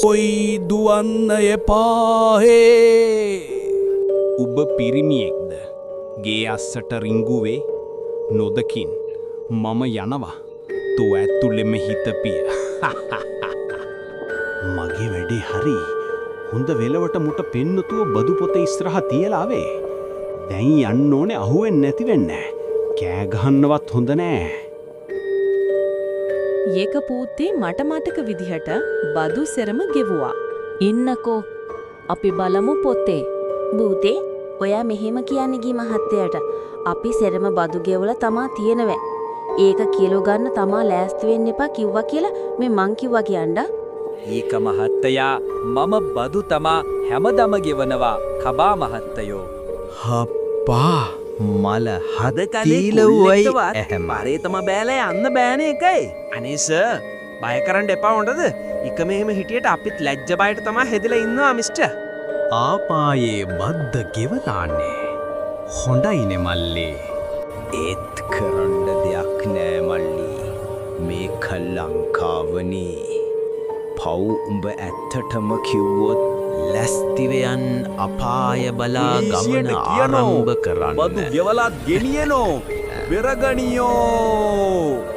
කොයි දුවන්න එපාහේ. උබ පිරිමියෙක්ද? ගේ අස්සට රිංගුවේ නොදකින් මම යනවා. තෝ ඇතුළෙම හිතපිය. මගේ වැඩේ හරි. හොඳ වෙලවට මුට පෙන්නතුව බදු පොත ඉස්සරහ තියලාවේ. දැන් යන්න ඕනේ අහුවෙන්නේ නැති වෙන්න. කෑ ගහන්නවත් හොඳ නෑ. ඒක පූත්තේ මට මතක විදිහට බදු සෙරම ගෙවුවා. ඉන්නකෝ අපි බලමු පොතේ. බූතේ ඔයා මෙහෙම කියන්නේ ගී මහත්තයාට අපි සෙරම බදු ගෙවලා තමා තියෙනවෑ. ඒක කිලෝ ගන්න තමා ලෑස්ති වෙන්න එපා කිව්වා කියලා මේ මං කිව්වා කියන්න. ඒක මහත්තයා මම බදු තමා හැමදම ගෙවනවා කබා මහත්තයෝ. හප්පා මල හදකලේ පරේ තම බෑලෑ යන්න බෑනේ එකයි. අනේ සර් බය කරන්න එපා හොඳද? එක මෙහෙම හිටියට අපිත් ලැජ්ජ බයට තමයි හැදිලා ඉන්නවා මිස්ටර්. ආපායේ බද්ද ගෙවලාන්නේ. හොඳයිනේ මල්ලේ. ඒත් කරන්න දෙයක් නෑ මල්ලි. මේක ලංකාවනේ. පව් උඹ ඇත්තටම කිව්වොත් ලැස්තිවයන් අපාය බලා ගමන ආරම්භ කරන්න. බදු ගෙවලා ගෙනියනෝ. වෙරගනියෝ.